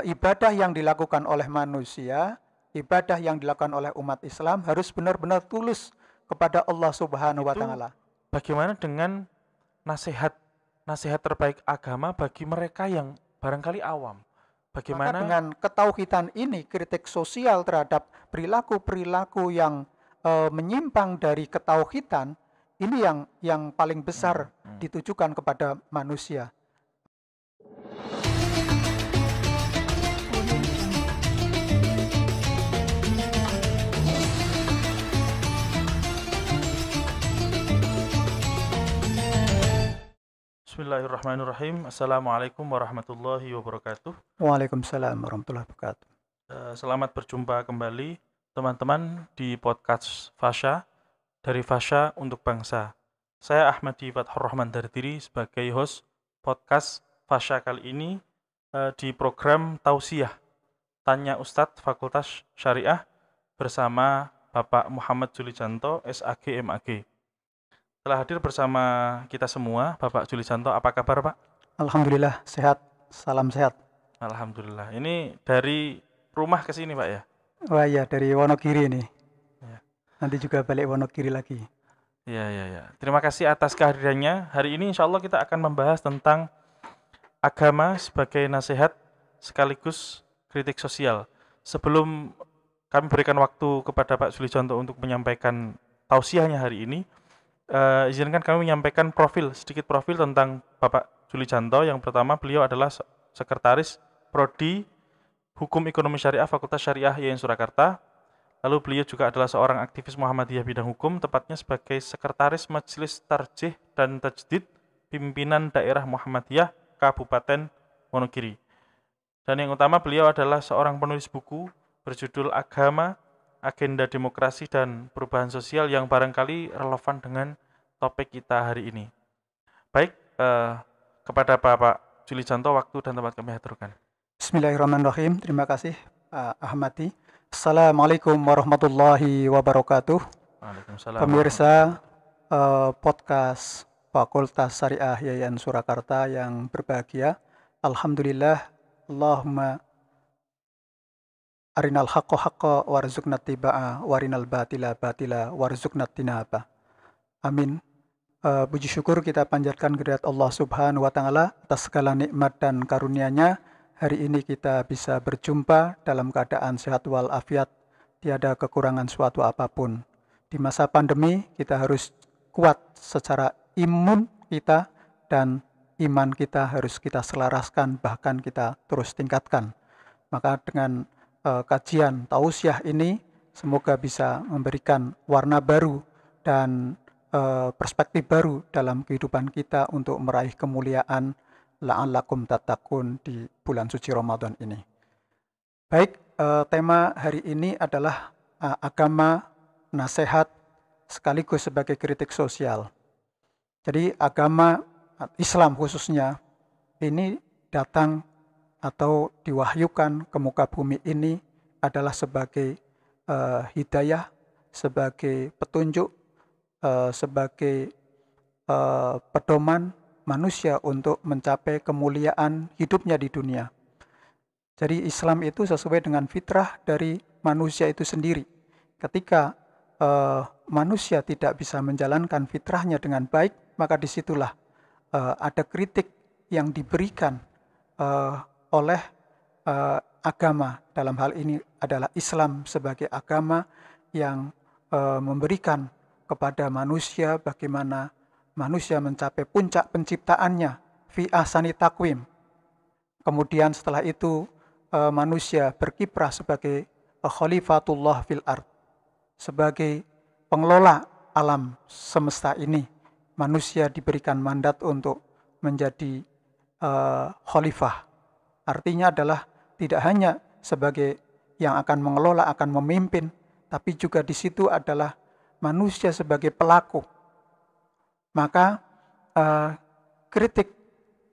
ibadah yang dilakukan oleh manusia, ibadah yang dilakukan oleh umat Islam harus benar-benar tulus kepada Allah Subhanahu wa Itu taala. bagaimana dengan nasihat nasihat terbaik agama bagi mereka yang barangkali awam? Maka Bagaimana? dengan ketauhidan ini, kritik sosial terhadap perilaku-perilaku yang menyimpang dari ketauhidan ini yang paling Hmm, besar hmm. ditujukan kepada manusia. Bismillahirrahmanirrahim. Assalamualaikum warahmatullahi wabarakatuh. Waalaikumsalam warahmatullahi wabarakatuh. Selamat berjumpa kembali teman-teman di podcast Fasha dari Fasha untuk Bangsa. Saya Ahmadi Fathur Rahman Dardiri sebagai host podcast Fasha kali ini di program Tausiah Tanya Ustadz Fakultas Syariah bersama Bapak Muhammad Julijanto, SAG MAG. Telah hadir bersama kita semua, Bapak Julijanto, apa kabar Pak? Alhamdulillah sehat, salam sehat. Alhamdulillah. Ini dari rumah ke sini Pak ya? Wah iya, dari Wonogiri nih. Ya. Nanti juga balik Wonogiri lagi. Ya. Terima kasih atas kehadirannya. Hari ini insya Allah kita akan membahas tentang agama sebagai nasihat sekaligus kritik sosial. Sebelum kami berikan waktu kepada Pak Sulijanto untuk menyampaikan tausiahnya hari ini, izinkan kami menyampaikan sedikit profil tentang Bapak Sulijanto. Yang pertama, beliau adalah Sekretaris Prodi Hukum Ekonomi Syariah Fakultas Syariah IAIN Surakarta. Lalu beliau juga adalah seorang aktivis Muhammadiyah bidang hukum, tepatnya sebagai Sekretaris Majelis Tarjih dan Tajdid Pimpinan Daerah Muhammadiyah Kabupaten Wonogiri. Dan yang utama, beliau adalah seorang penulis buku berjudul Agama, Agenda Demokrasi dan Perubahan Sosial yang barangkali relevan dengan topik kita hari ini. Baik, kepada Bapak Julijanto, waktu dan tempat kami aturkan. Bismillahirrahmanirrahim. Terima kasih Pak Ahmadi. Assalamualaikum warahmatullahi wabarakatuh. Waalaikumsalam. Pemirsa podcast Fakultas Syariah IAIN Surakarta yang berbahagia. Alhamdulillah, Allahumma arinal haqqa haqqa warzuqna tiba'a warinal batila batila warzuqna tinaba. Amin. Puji syukur kita panjatkan kehadirat Allah Subhanahu wa taala atas segala nikmat dan karunia-Nya. Hari ini kita bisa berjumpa dalam keadaan sehat walafiat, tiada kekurangan suatu apapun. Di masa pandemi kita harus kuat secara imun kita dan iman kita harus kita selaraskan, bahkan kita terus tingkatkan. Maka dengan kajian tausiah ini semoga bisa memberikan warna baru dan perspektif baru dalam kehidupan kita untuk meraih kemuliaan la'allakum tattaqun di bulan suci Ramadan ini. Baik, tema hari ini adalah agama, nasihat, sekaligus sebagai kritik sosial. Jadi agama Islam khususnya ini datang atau diwahyukan ke muka bumi ini adalah sebagai hidayah, sebagai petunjuk, sebagai pedoman manusia untuk mencapai kemuliaan hidupnya di dunia. Jadi Islam itu sesuai dengan fitrah dari manusia itu sendiri. Ketika manusia tidak bisa menjalankan fitrahnya dengan baik, maka disitulah ada kritik yang diberikan oleh agama. Dalam hal ini adalah Islam sebagai agama yang memberikan kepada manusia bagaimana manusia mencapai puncak penciptaannya fi ahsani taqwim. Kemudian setelah itu manusia berkiprah sebagai khalifatullah fil ard, sebagai pengelola alam semesta ini. Manusia diberikan mandat untuk menjadi khalifah. Artinya adalah tidak hanya sebagai yang akan mengelola, akan memimpin, tapi juga di situ adalah manusia sebagai pelaku. Maka kritik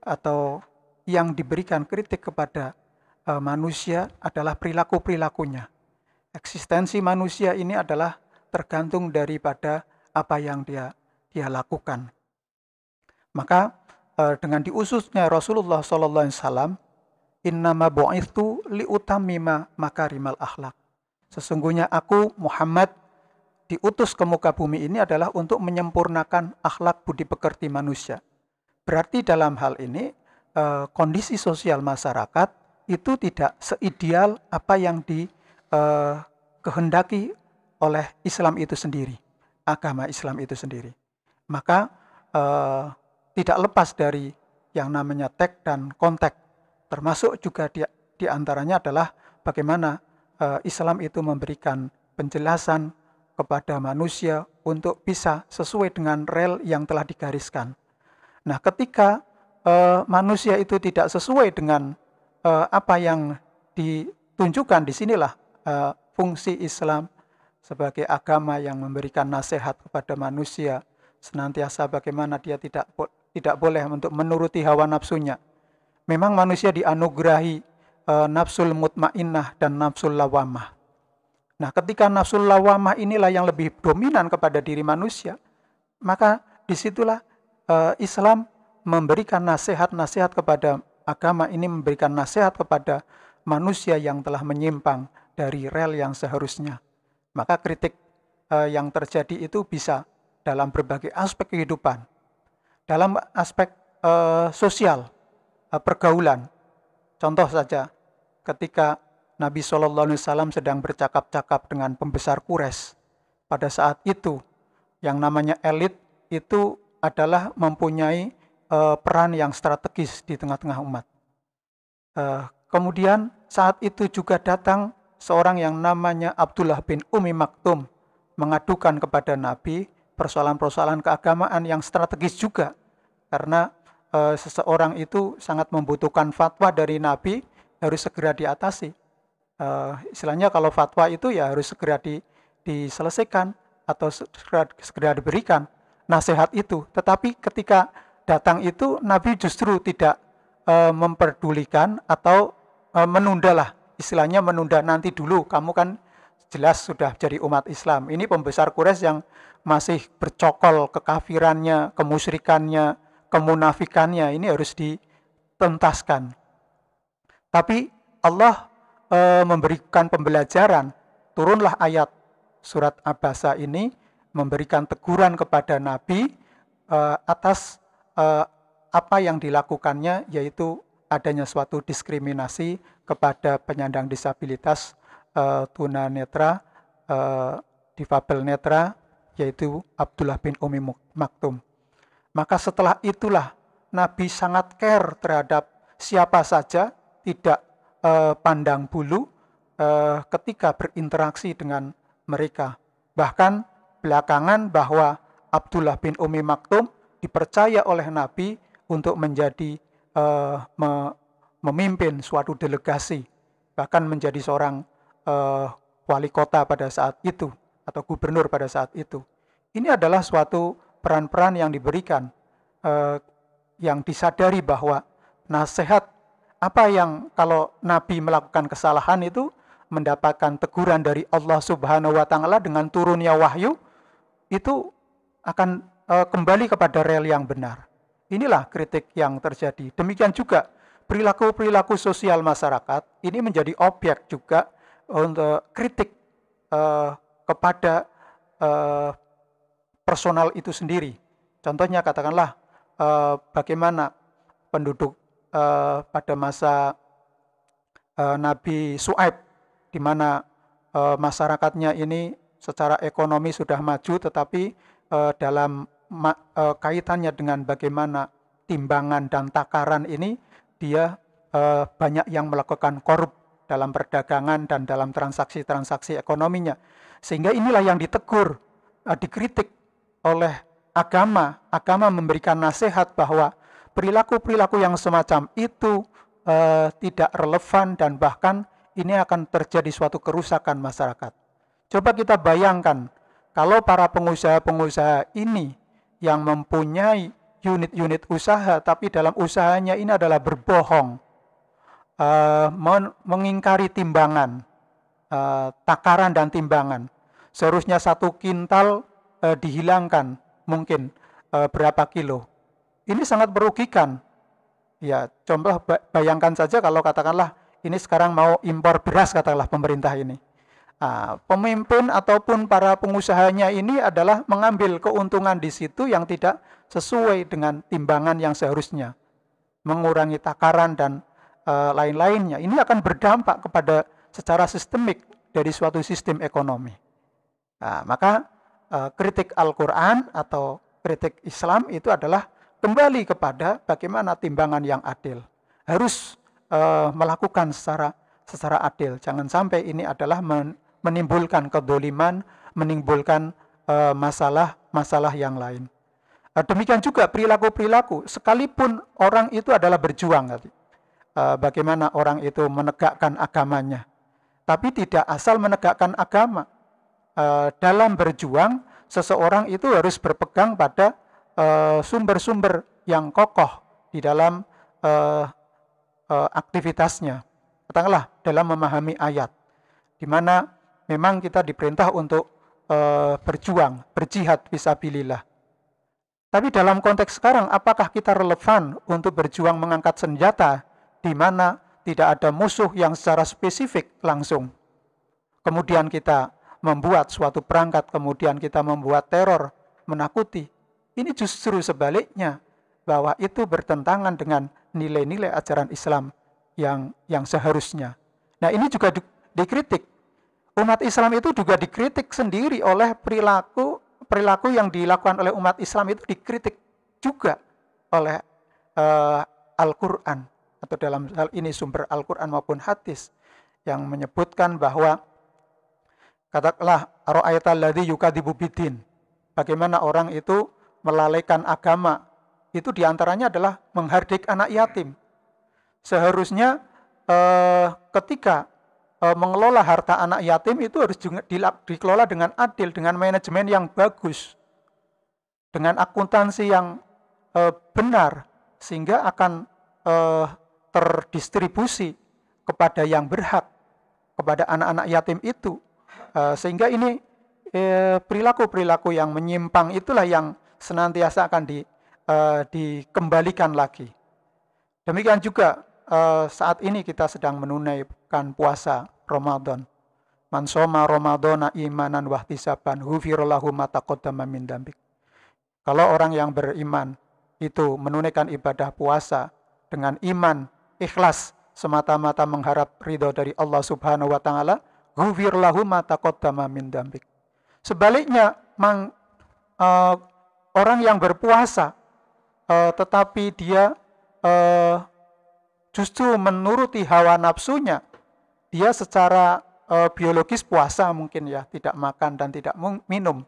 atau yang diberikan kritik kepada manusia adalah perilaku-perilakunya. Eksistensi manusia ini adalah tergantung daripada apa yang dia lakukan. Maka dengan diususnya Rasulullah SAW Innama bu'ithtu liutammima makarimal akhlak. Sesungguhnya aku Muhammad diutus ke muka bumi ini adalah untuk menyempurnakan akhlak budi pekerti manusia. Berarti dalam hal ini kondisi sosial masyarakat itu tidak seideal apa yang dikehendaki oleh Islam itu sendiri, agama Islam itu sendiri. Maka tidak lepas dari yang namanya teks dan konteks, termasuk juga di antaranya adalah bagaimana Islam itu memberikan penjelasan kepada manusia untuk bisa sesuai dengan rel yang telah digariskan. Nah, ketika manusia itu tidak sesuai dengan apa yang ditunjukkan, disinilah fungsi Islam sebagai agama yang memberikan nasihat kepada manusia senantiasa bagaimana dia tidak boleh untuk menuruti hawa nafsunya. Memang manusia dianugerahi nafsul mutmainnah dan nafsul lawamah. Nah, ketika nafsul lawamah inilah yang lebih dominan kepada diri manusia, maka disitulah Islam memberikan nasihat-nasihat kepada agama ini, memberikan nasihat kepada manusia yang telah menyimpang dari rel yang seharusnya. Maka kritik yang terjadi itu bisa dalam berbagai aspek kehidupan, dalam aspek sosial, pergaulan. Contoh saja, ketika Nabi SAW sedang bercakap-cakap dengan pembesar Quraisy, pada saat itu yang namanya elit itu adalah mempunyai peran yang strategis di tengah-tengah umat. Kemudian saat itu juga datang seorang yang namanya Abdullah bin Umi Maktum mengadukan kepada Nabi persoalan-persoalan keagamaan yang strategis juga, karena seseorang itu sangat membutuhkan fatwa dari Nabi, harus segera diatasi. Istilahnya kalau fatwa itu ya harus segera diselesaikan atau segera diberikan nasihat itu. Tetapi ketika datang itu Nabi justru tidak memperdulikan atau menundalah, istilahnya menunda, nanti dulu, kamu kan jelas sudah jadi umat Islam. Ini pembesar Quraisy yang masih bercokol kekafirannya, kemusyrikannya, kemunafikannya, ini harus dituntaskan. Tapi Allah memberikan pembelajaran, turunlah ayat surat Abasa ini memberikan teguran kepada Nabi atas apa yang dilakukannya, yaitu adanya suatu diskriminasi kepada penyandang disabilitas, tunanetra, difabel netra, yaitu Abdullah bin Umi Maktum. Maka setelah itulah Nabi sangat care terhadap siapa saja, tidak pandang bulu ketika berinteraksi dengan mereka. Bahkan belakangan bahwa Abdullah bin Umi Maktum dipercaya oleh Nabi untuk menjadi memimpin suatu delegasi, bahkan menjadi seorang wali kota pada saat itu atau gubernur pada saat itu. Ini adalah suatu peran-peran yang diberikan, yang disadari bahwa nasihat apa yang kalau Nabi melakukan kesalahan itu mendapatkan teguran dari Allah Subhanahu wa Ta'ala dengan turunnya wahyu, itu akan kembali kepada rel yang benar. Inilah kritik yang terjadi. Demikian juga perilaku-perilaku sosial masyarakat ini menjadi objek juga untuk kritik kepada personal itu sendiri. Contohnya katakanlah bagaimana penduduk pada masa Nabi Syuaib, di mana masyarakatnya ini secara ekonomi sudah maju, tetapi dalam kaitannya dengan bagaimana timbangan dan takaran ini, dia banyak yang melakukan korup dalam perdagangan dan dalam transaksi-transaksi ekonominya. Sehingga inilah yang ditegur, dikritik oleh agama. Agama memberikan nasihat bahwa perilaku-perilaku yang semacam itu tidak relevan dan bahkan ini akan terjadi suatu kerusakan masyarakat. Coba kita bayangkan kalau para pengusaha-pengusaha ini yang mempunyai unit-unit usaha, tapi dalam usahanya ini adalah berbohong, mengingkari timbangan, takaran dan timbangan. Seharusnya 1 kintal dihilangkan mungkin berapa kilo. Ini sangat merugikan. Ya, contoh bayangkan saja kalau katakanlah ini sekarang mau impor beras katakanlah pemerintah ini. Pemimpin ataupun para pengusahanya ini adalah mengambil keuntungan di situ yang tidak sesuai dengan timbangan yang seharusnya, mengurangi takaran dan lain-lainnya. Ini akan berdampak kepada secara sistemik dari suatu sistem ekonomi. Maka kritik Al-Quran atau kritik Islam itu adalah kembali kepada bagaimana timbangan yang adil. Harus melakukan secara adil. Jangan sampai ini adalah menimbulkan kedoliman, menimbulkan masalah yang lain. Demikian juga perilaku-perilaku, sekalipun orang itu adalah berjuang. Bagaimana orang itu menegakkan agamanya. Tapi tidak asal menegakkan agama. Dalam berjuang, seseorang itu harus berpegang pada sumber-sumber yang kokoh di dalam aktivitasnya. Katakanlah dalam memahami ayat, di mana memang kita diperintah untuk berjuang, berjihad fisabilillah. Tapi dalam konteks sekarang, apakah kita relevan untuk berjuang mengangkat senjata di mana tidak ada musuh yang secara spesifik langsung? Kemudian kita membuat suatu perangkat, kemudian kita membuat teror, menakuti. Ini justru sebaliknya, bahwa itu bertentangan dengan nilai-nilai ajaran Islam yang seharusnya. Nah, ini juga dikritik. Umat Islam itu juga dikritik sendiri oleh perilaku yang dilakukan oleh umat Islam itu dikritik juga oleh Al-Quran, atau dalam hal ini sumber Al-Quran maupun hadis, yang menyebutkan bahwa katakanlah ara'aital ladzi yukadzibu biddin, bagaimana orang itu melalaikan agama, itu diantaranya adalah menghardik anak yatim. Seharusnya ketika mengelola harta anak yatim itu harus dikelola dengan adil, dengan manajemen yang bagus, dengan akuntansi yang benar, sehingga akan terdistribusi kepada yang berhak, kepada anak-anak yatim itu. Sehingga ini perilaku-perilaku yang menyimpang itulah yang senantiasa akan dikembalikan lagi. Demikian juga saat ini kita sedang menunaikan puasa Ramadan. Man shoma Ramadhana imanan wahtisaban ghufira lahu ma taqaddama min dzambik. Kalau orang yang beriman itu menunaikan ibadah puasa dengan iman, ikhlas, semata-mata mengharap ridho dari Allah Subhanahu wa taala, ghufir lahu ma taqaddama min dzambik. Sebaliknya, orang yang berpuasa tetapi dia justru menuruti hawa nafsunya, dia secara biologis puasa mungkin ya, tidak makan dan tidak minum.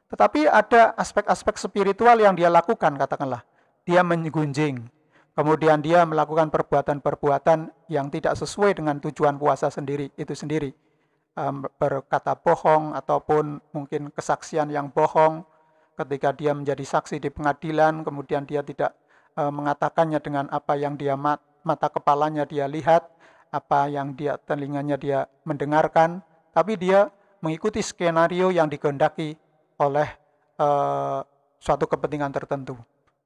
Tetapi ada aspek-aspek spiritual yang dia lakukan, katakanlah. Dia menggunjing, kemudian dia melakukan perbuatan-perbuatan yang tidak sesuai dengan tujuan puasa itu sendiri. Berkata bohong ataupun mungkin kesaksian yang bohong ketika dia menjadi saksi di pengadilan, kemudian dia tidak mengatakannya dengan apa yang dia mata kepalanya dia lihat, apa yang telinganya dia mendengarkan, tapi dia mengikuti skenario yang dikehendaki oleh suatu kepentingan tertentu.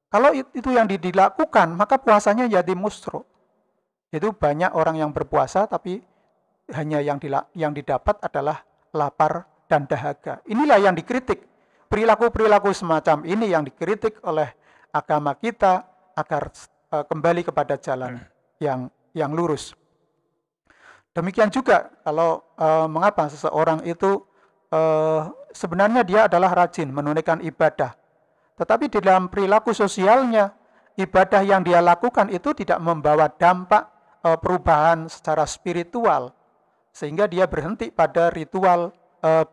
Kalau itu yang dilakukan, maka puasanya jadi musro. Itu banyak orang yang berpuasa tapi hanya yang didapat adalah lapar dan dahaga. Inilah yang dikritik. Perilaku-perilaku semacam ini yang dikritik oleh agama kita agar kembali kepada jalan yang lurus. Demikian juga kalau mengapa seseorang itu sebenarnya dia adalah rajin menunaikan ibadah, tetapi di dalam perilaku sosialnya, ibadah yang dia lakukan itu tidak membawa dampak perubahan secara spiritual, sehingga dia berhenti pada ritual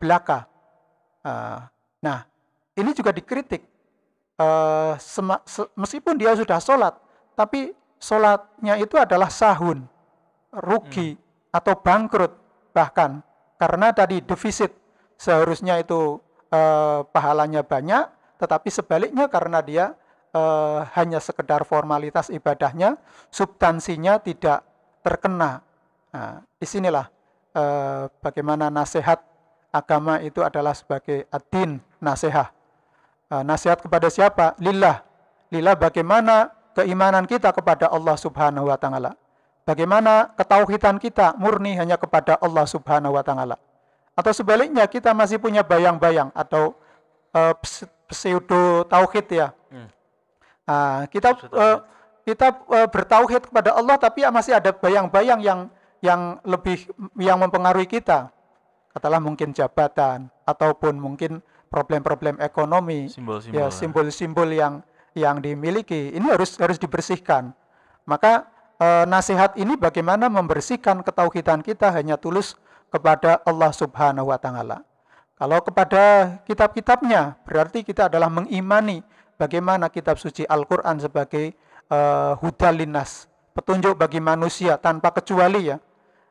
belaka. Nah, ini juga dikritik. Meskipun dia sudah sholat, tapi sholatnya itu adalah sahun, rugi, atau bangkrut bahkan. Karena tadi defisit, seharusnya itu pahalanya banyak, tetapi sebaliknya karena dia hanya sekedar formalitas ibadahnya, substansinya tidak terkena. Nah, disinilah bagaimana nasihat agama itu adalah sebagai ad-din, nasihat. Nasihat kepada siapa? Lillah. Lillah bagaimana keimanan kita kepada Allah Subhanahu wa taala? Bagaimana ketauhidan kita murni hanya kepada Allah Subhanahu wa taala? Atau sebaliknya kita masih punya bayang-bayang atau pseudo tauhid ya. Kita bertauhid kepada Allah tapi masih ada bayang-bayang yang mempengaruhi kita. Katalah mungkin jabatan ataupun mungkin problem-problem ekonomi, simbol-simbol yang dimiliki. Ini harus dibersihkan. Maka nasihat ini bagaimana membersihkan ketauhidan kita hanya tulus kepada Allah Subhanahu wa taala. Kalau kepada kitab-kitabnya, berarti kita adalah mengimani bagaimana kitab suci Al-Qur'an sebagai hudal linnas, petunjuk bagi manusia tanpa kecuali ya.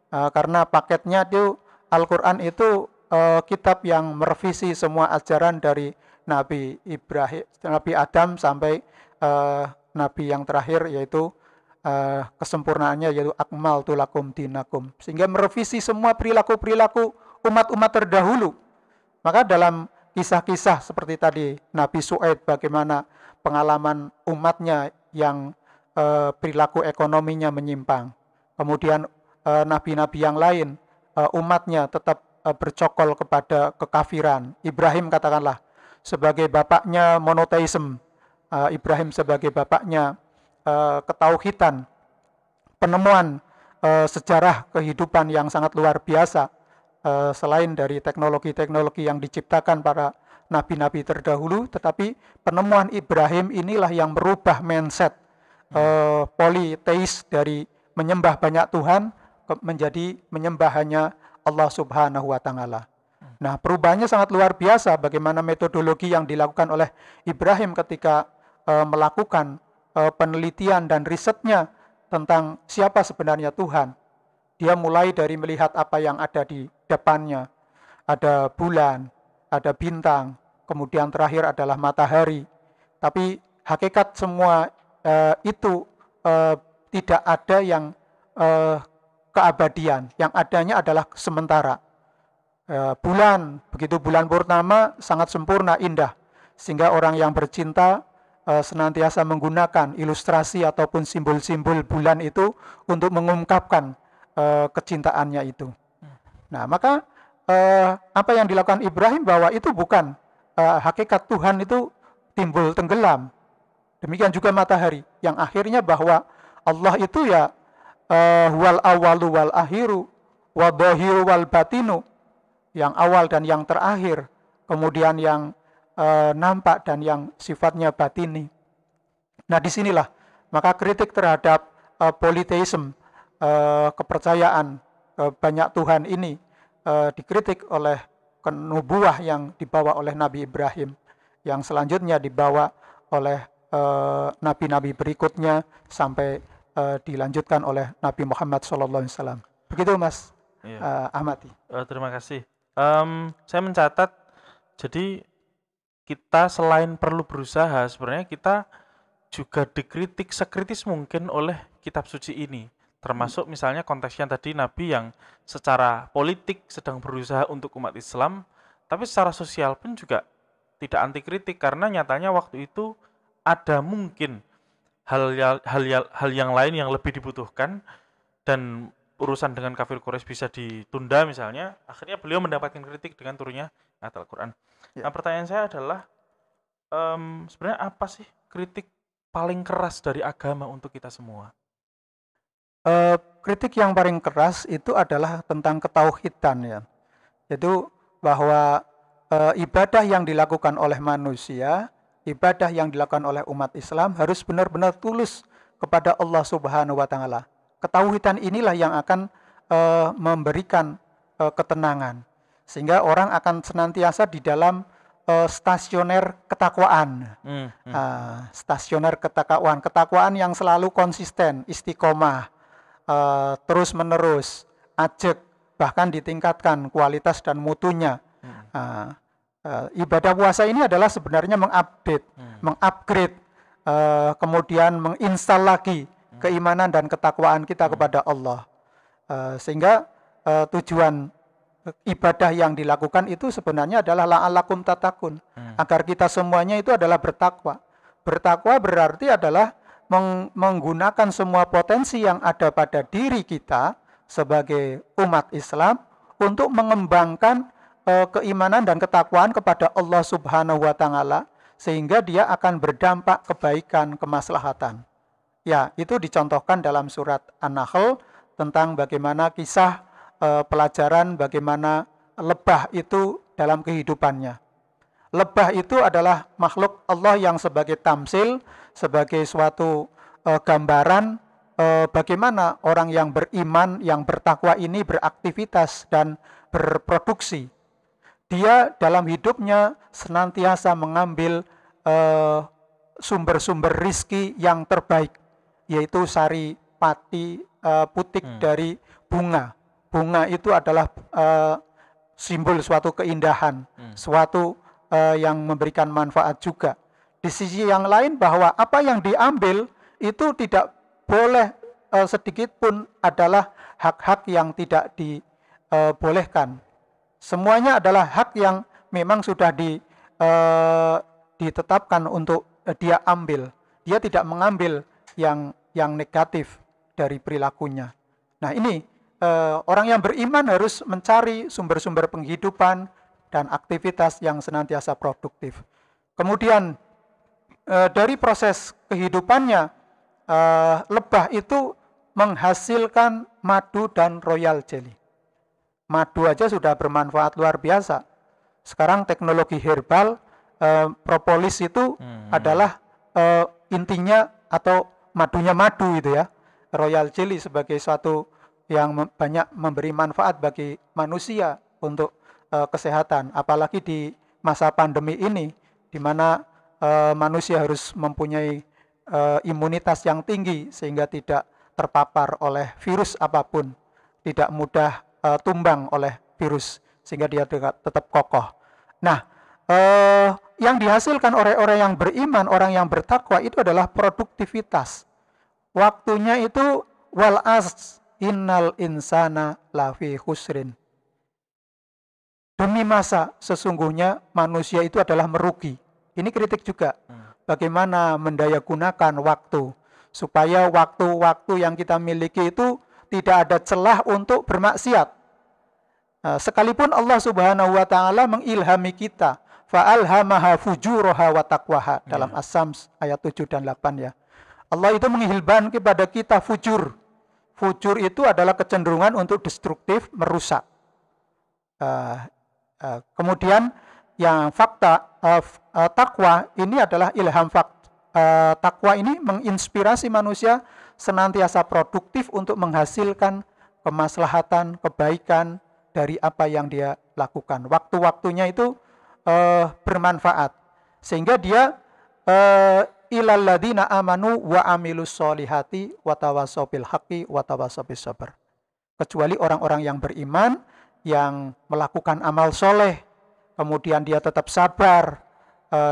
Karena paketnya itu Al-Qur'an itu kitab yang merevisi semua ajaran dari Nabi Ibrahim, Nabi Adam sampai Nabi yang terakhir yaitu kesempurnaannya yaitu akmaltu lakum dinakum, sehingga merevisi semua perilaku-perilaku umat-umat terdahulu. Maka dalam kisah-kisah seperti tadi Nabi Su'aib, bagaimana pengalaman umatnya yang perilaku ekonominya menyimpang, kemudian nabi-nabi yang lain umatnya tetap bercokol kepada kekafiran. Ibrahim katakanlah sebagai bapaknya monoteisme, Ibrahim sebagai bapaknya ketauhidan, penemuan sejarah kehidupan yang sangat luar biasa, selain dari teknologi-teknologi yang diciptakan para nabi-nabi terdahulu, tetapi penemuan Ibrahim inilah yang merubah mindset politeis dari menyembah banyak Tuhan menjadi menyembah hanya Allah Subhanahu wa taala. Nah, perubahannya sangat luar biasa bagaimana metodologi yang dilakukan oleh Ibrahim ketika melakukan penelitian dan risetnya tentang siapa sebenarnya Tuhan. Dia mulai dari melihat apa yang ada di depannya. Ada bulan, ada bintang, kemudian terakhir adalah matahari. Tapi hakikat semua itu tidak ada yang keabadian. Yang adanya adalah sementara. Bulan, begitu bulan purnama sangat sempurna, indah. Sehingga orang yang bercinta senantiasa menggunakan ilustrasi ataupun simbol-simbol bulan itu untuk mengungkapkan kecintaannya itu. Nah, maka apa yang dilakukan Ibrahim bahwa itu bukan hakikat Tuhan itu timbul tenggelam. Demikian juga matahari yang akhirnya bahwa Allah itu ya wal awalu wal akhiru wa dhahiru wal batinu, yang awal dan yang terakhir, kemudian yang nampak dan yang sifatnya batini. Nah, disinilah maka kritik terhadap politeisme, kepercayaan banyak Tuhan ini dikritik oleh nubuah yang dibawa oleh Nabi Ibrahim, yang selanjutnya dibawa oleh nabi-nabi berikutnya sampai dilanjutkan oleh Nabi Muhammad SAW. Begitu Mas Ahmadi. Terima kasih. Saya mencatat, jadi kita selain perlu berusaha, sebenarnya kita juga dikritik sekritis mungkin oleh kitab suci ini. Termasuk misalnya konteksnya tadi Nabi yang secara politik sedang berusaha untuk umat Islam, tapi secara sosial pun juga tidak anti kritik, karena nyatanya waktu itu ada mungkin hal yang lain yang lebih dibutuhkan dan urusan dengan kafir Quraisy bisa ditunda misalnya. Akhirnya beliau mendapatkan kritik dengan turunnya ayat Al-Quran. Nah, pertanyaan saya adalah sebenarnya apa sih kritik paling keras dari agama untuk kita semua? Kritik yang paling keras itu adalah tentang ketauhidan ya. Yaitu bahwa ibadah yang dilakukan oleh manusia, ibadah yang dilakukan oleh umat Islam harus benar-benar tulus kepada Allah Subhanahu wa taala. Ketauhidan inilah yang akan memberikan ketenangan, sehingga orang akan senantiasa di dalam stasioner ketakwaan. Stasioner ketakwaan yang selalu konsisten, istiqomah, terus menerus, ajak, bahkan ditingkatkan kualitas dan mutunya. Ibadah puasa ini adalah sebenarnya mengupdate, mengupgrade, kemudian menginstal lagi keimanan dan ketakwaan kita kepada Allah, sehingga tujuan ibadah yang dilakukan itu sebenarnya adalah la'allakum tattaqun, agar kita semuanya itu adalah bertakwa. Bertakwa berarti adalah menggunakan semua potensi yang ada pada diri kita sebagai umat Islam untuk mengembangkan keimanan dan ketakwaan kepada Allah Subhanahu wa taala, sehingga dia akan berdampak kebaikan, kemaslahatan. Ya, itu dicontohkan dalam surat An-Nahl tentang bagaimana kisah pelajaran bagaimana lebah itu dalam kehidupannya. Lebah itu adalah makhluk Allah yang sebagai tamsil, sebagai suatu gambaran bagaimana orang yang beriman, yang bertakwa ini beraktivitas dan berproduksi. Dia dalam hidupnya senantiasa mengambil sumber-sumber rizki yang terbaik, yaitu sari pati putik dari bunga. Bunga itu adalah simbol suatu keindahan, suatu yang memberikan manfaat juga. Di sisi yang lain bahwa apa yang diambil itu tidak boleh sedikit pun adalah hak-hak yang tidak dibolehkan. Semuanya adalah hak yang memang sudah ditetapkan untuk dia ambil. Dia tidak mengambil yang negatif dari perilakunya. Nah ini orang yang beriman harus mencari sumber-sumber penghidupan dan aktivitas yang senantiasa produktif. Kemudian dari proses kehidupannya, lebah itu menghasilkan madu dan royal jelly. Madu aja sudah bermanfaat luar biasa. Sekarang teknologi herbal, propolis itu adalah intinya atau madunya madu itu ya. Royal jelly sebagai suatu yang banyak memberi manfaat bagi manusia untuk kesehatan. Apalagi di masa pandemi ini, di mana manusia harus mempunyai imunitas yang tinggi sehingga tidak terpapar oleh virus apapun, tidak mudah tumbang oleh virus, sehingga dia tetap kokoh. Nah, yang dihasilkan oleh orang yang beriman, orang yang bertakwa itu adalah produktivitas. Waktunya itu wal as innal insana lafi khusrin. Demi masa sesungguhnya manusia itu adalah merugi. Ini kritik juga. Bagaimana mendayagunakan waktu supaya waktu-waktu yang kita miliki itu tidak ada celah untuk bermaksiat. Sekalipun Allah Subhanahu wa taala mengilhami kita, fa'alhamaha fujuraha wa taqwaha dalam As-Sams ayat 7 dan 8 ya. Allah itu menghilban kepada kita fujur. Fujur itu adalah kecenderungan untuk destruktif, merusak. Kemudian yang fakta takwa ini adalah ilham takwa ini menginspirasi manusia senantiasa produktif untuk menghasilkan kemaslahatan, kebaikan dari apa yang dia lakukan. Waktu-waktunya itu bermanfaat sehingga dia ilal ladzina amanu wa amilus solihati wa tawassaw bil haqqi wa tawassaw bis sabr. Kecuali orang-orang yang beriman yang melakukan amal soleh, kemudian dia tetap sabar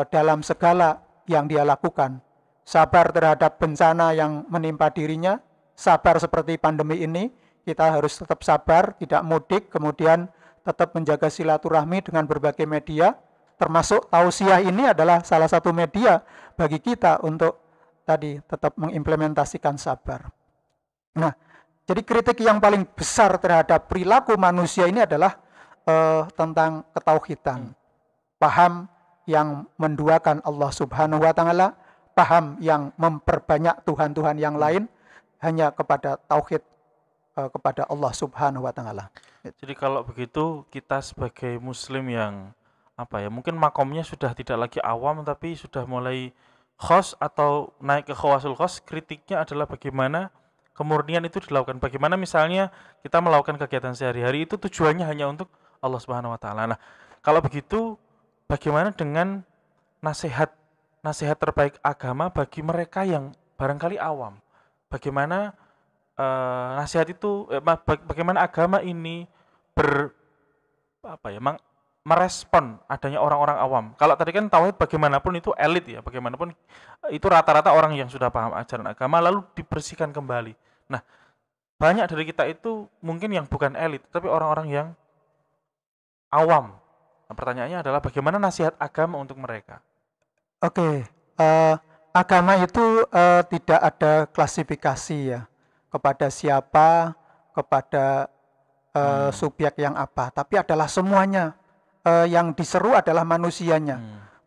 dalam segala yang dia lakukan. Sabar terhadap bencana yang menimpa dirinya, sabar seperti pandemi ini, kita harus tetap sabar, tidak mudik, kemudian tetap menjaga silaturahmi dengan berbagai media, termasuk tausiah ini adalah salah satu media bagi kita untuk tadi tetap mengimplementasikan sabar. Nah, jadi kritik yang paling besar terhadap perilaku manusia ini adalah tentang ketauhidan. Paham yang menduakan Allah Subhanahu wa taala, paham yang memperbanyak Tuhan-Tuhan yang lain hanya kepada tauhid kepada Allah Subhanahu wa taala. Jadi kalau begitu kita sebagai muslim yang mungkin makomnya sudah tidak lagi awam tapi sudah mulai khos atau naik ke khawasul khos, kritiknya adalah bagaimana kemurnian itu dilakukan. Bagaimana misalnya kita melakukan kegiatan sehari-hari itu tujuannya hanya untuk Allah Subhanahu wa taala. Nah, kalau begitu bagaimana dengan nasihat terbaik agama bagi mereka yang barangkali awam? Bagaimana nasihat itu bagaimana agama ini merespon adanya orang-orang awam. Kalau tadi kan tauhid bagaimanapun itu elit ya, bagaimanapun itu rata-rata orang yang sudah paham ajaran agama lalu dibersihkan kembali. Nah, banyak dari kita itu mungkin yang bukan elit, tapi orang-orang yang awam. Nah, pertanyaannya adalah bagaimana nasihat agama untuk mereka? Oke, Agama itu tidak ada klasifikasi ya, kepada siapa, kepada subjek yang apa, tapi adalah semuanya. Yang diseru adalah manusianya,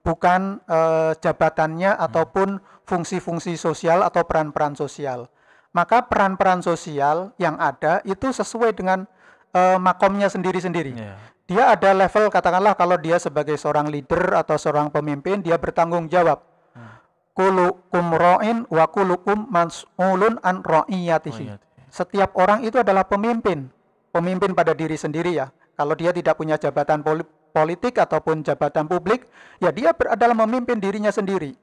bukan jabatannya ataupun fungsi-fungsi sosial atau peran-peran sosial. Maka peran-peran sosial yang ada itu sesuai dengan makomnya sendiri-sendiri. Dia ada level, katakanlah kalau dia sebagai seorang leader atau seorang pemimpin, dia bertanggung jawab. Kulukum ra'in wa kulukum mas'ulun an ra'iyatihi. Setiap orang itu adalah pemimpin pada diri sendiri ya. Kalau dia tidak punya jabatan politik ataupun jabatan publik, ya dia adalah memimpin dirinya sendiri.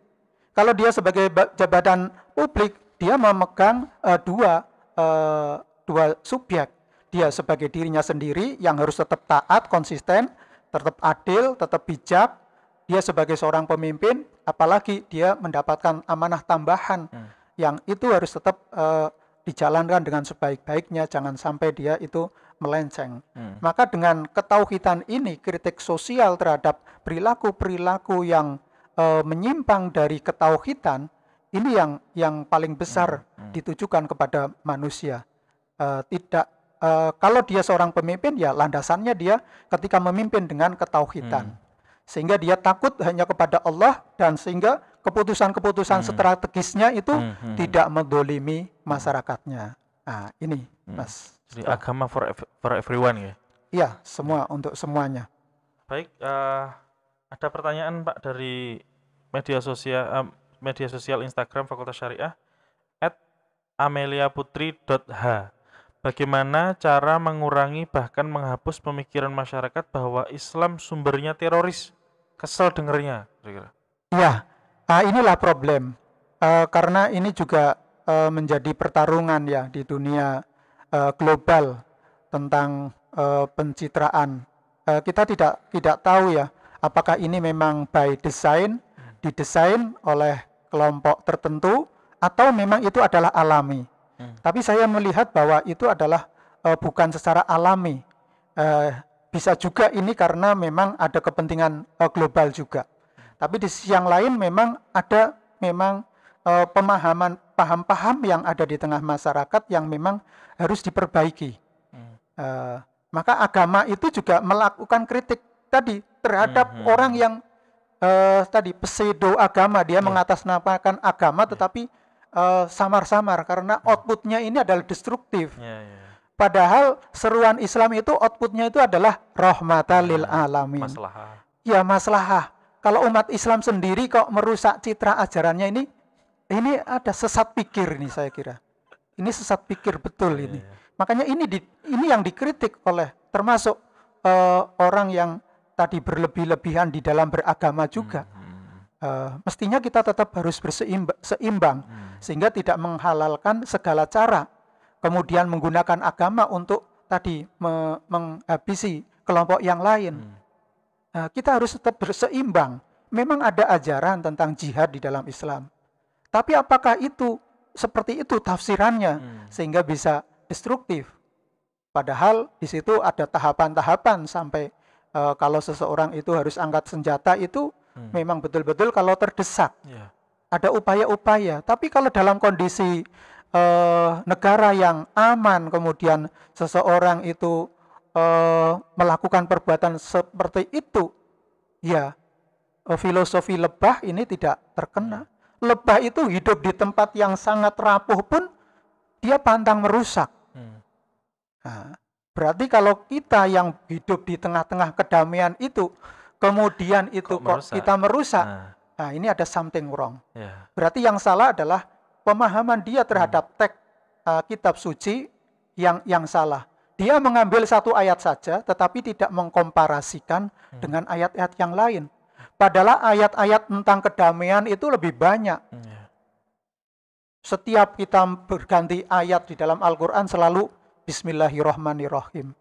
Kalau dia sebagai jabatan publik, dia memegang dua subjek. Dia sebagai dirinya sendiri yang harus tetap taat, konsisten, tetap adil, tetap bijak. Dia sebagai seorang pemimpin, apalagi dia mendapatkan amanah tambahan yang itu harus tetap dijalankan dengan sebaik-baiknya, jangan sampai dia itu melenceng. Maka dengan ketauhidan ini, kritik sosial terhadap perilaku-perilaku yang menyimpang dari ketauhidan, ini yang paling besar ditujukan kepada manusia. Kalau dia seorang pemimpin, ya landasannya dia ketika memimpin dengan ketauhidan. Sehingga dia takut hanya kepada Allah, dan sehingga keputusan-keputusan strategisnya itu tidak mendolimi masyarakatnya. Nah, ini Mas. Jadi agama for everyone ya? Iya, semua, untuk semuanya. Baik, ada pertanyaan Pak dari media sosial Instagram Fakultas Syariah @ameliaputri.h. Bagaimana cara mengurangi bahkan menghapus pemikiran masyarakat bahwa Islam sumbernya teroris? Kesel dengernya. Iya, inilah problem. Karena ini juga menjadi pertarungan ya di dunia global tentang pencitraan. Kita tidak tahu ya, apakah ini memang by design, didesain oleh kelompok tertentu, atau memang itu adalah alami. Tapi saya melihat bahwa itu adalah bukan secara alami. Bisa juga ini karena memang ada kepentingan global juga. Tapi di sisi yang lain memang ada paham-paham yang ada di tengah masyarakat yang memang harus diperbaiki. Maka agama itu juga melakukan kritik tadi terhadap orang yang pseudo agama. Dia mengatasnamakan agama tetapi samar-samar, karena outputnya ini adalah destruktif. Padahal seruan Islam itu outputnya itu adalah rahmatan lil alamin. Maslahah. Ya, maslahah. Kalau umat Islam sendiri kok merusak citra ajarannya ini ada sesat pikir ini, saya kira. Ini sesat pikir betul ini. Makanya ini yang dikritik oleh termasuk orang yang tadi berlebih-lebihan di dalam beragama juga. Mestinya kita tetap harus seimbang sehingga tidak menghalalkan segala cara, kemudian menggunakan agama untuk tadi menghabisi kelompok yang lain. Kita harus tetap berseimbang. Memang ada ajaran tentang jihad di dalam Islam, tapi apakah itu seperti itu tafsirannya sehingga bisa destruktif? Padahal di situ ada tahapan-tahapan sampai kalau seseorang itu harus angkat senjata itu memang betul-betul kalau terdesak. Ada upaya-upaya. Tapi kalau dalam kondisi negara yang aman, kemudian seseorang itu melakukan perbuatan seperti itu, ya filosofi lebah ini tidak terkena. Lebah itu hidup di tempat yang sangat rapuh pun dia pantang merusak. Nah, berarti kalau kita yang hidup di tengah-tengah kedamaian itu, kemudian itu kok kita merusak, nah ini ada something wrong. Berarti yang salah adalah pemahaman dia terhadap teks kitab suci yang salah. Dia mengambil satu ayat saja, tetapi tidak mengkomparasikan dengan ayat-ayat yang lain. Padahal ayat-ayat tentang kedamaian itu lebih banyak. Setiap kita berganti ayat di dalam Al-Quran selalu Bismillahirrahmanirrahim.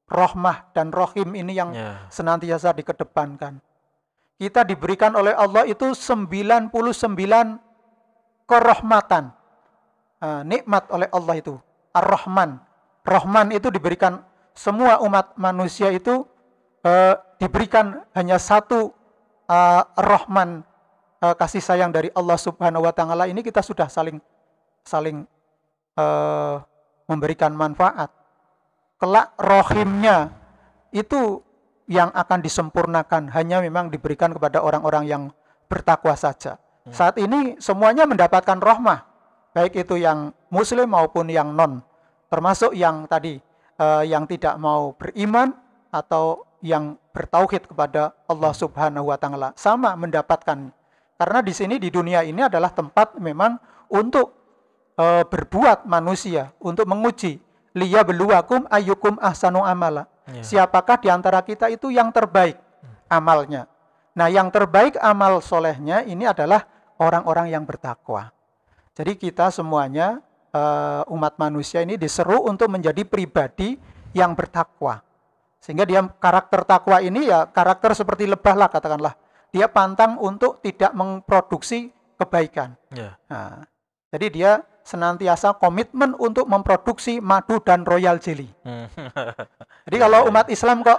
Rahmah dan Rahim ini yang senantiasa dikedepankan. Kita diberikan oleh Allah itu 99 kerahmatan. Nikmat oleh Allah itu. Ar-Rahman. Rahman itu diberikan semua umat manusia itu diberikan hanya satu Rahman kasih sayang dari Allah Subhanahu wa taala ini kita sudah saling memberikan manfaat. Kelak rohimnya itu yang akan disempurnakan hanya memang diberikan kepada orang-orang yang bertakwa saja. Saat ini semuanya mendapatkan rahmah, baik itu yang muslim maupun yang non, termasuk yang tadi yang tidak mau beriman atau yang bertauhid kepada Allah Subhanahu wa taala sama mendapatkan. Karena di sini di dunia ini adalah tempat memang untuk berbuat manusia, untuk menguji liyabluwakum ayyukum ahsanu amala. Siapakah di antara kita itu yang terbaik amalnya. Nah, yang terbaik amal solehnya ini adalah orang-orang yang bertakwa. Jadi kita semuanya umat manusia ini diseru untuk menjadi pribadi yang bertakwa. Sehingga dia karakter takwa ini ya karakter seperti lebah lah katakanlah. Dia pantang untuk tidak memproduksi kebaikan. Nah, jadi dia senantiasa komitmen untuk memproduksi madu dan royal jelly. Jadi kalau umat Islam kok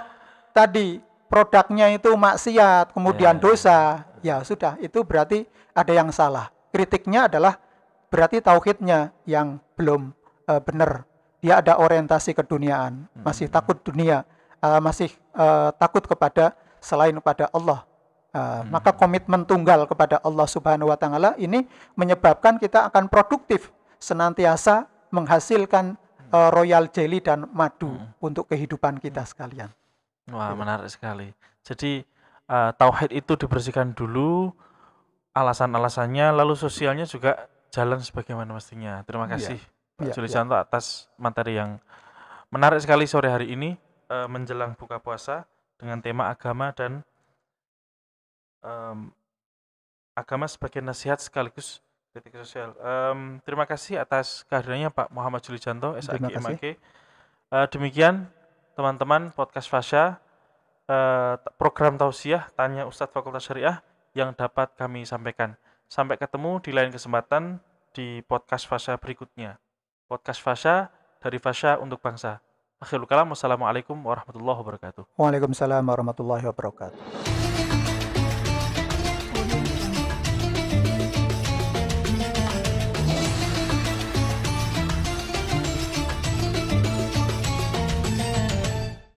tadi produknya itu maksiat, kemudian dosa, ya sudah, itu berarti ada yang salah. Kritiknya adalah berarti tauhidnya yang belum benar. Dia ada orientasi keduniaan, masih takut dunia, masih takut kepada selain kepada Allah. Maka komitmen tunggal kepada Allah Subhanahu wa taala ini menyebabkan kita akan produktif, senantiasa menghasilkan royal jelly dan madu untuk kehidupan kita sekalian. Wah, menarik sekali. Jadi tauhid itu dibersihkan dulu, alasan-alasannya, lalu sosialnya juga jalan sebagaimana mestinya. Terima kasih Pak Julijanto atas materi yang menarik sekali sore hari ini menjelang buka puasa dengan tema agama dan agama sebagai nasihat sekaligus kritik sosial. Terima kasih atas kehadirannya Pak Muhammad Julijanto, SAG MAG. Demikian teman-teman podcast Fasya, program tausiah Tanya Ustadz Fakultas Syariah yang dapat kami sampaikan. Sampai ketemu di lain kesempatan di podcast Fasya berikutnya. Podcast Fasya dari Fasya untuk bangsa. Akhirul kalam, wassalamualaikum warahmatullahi wabarakatuh. Waalaikumsalam warahmatullahi wabarakatuh.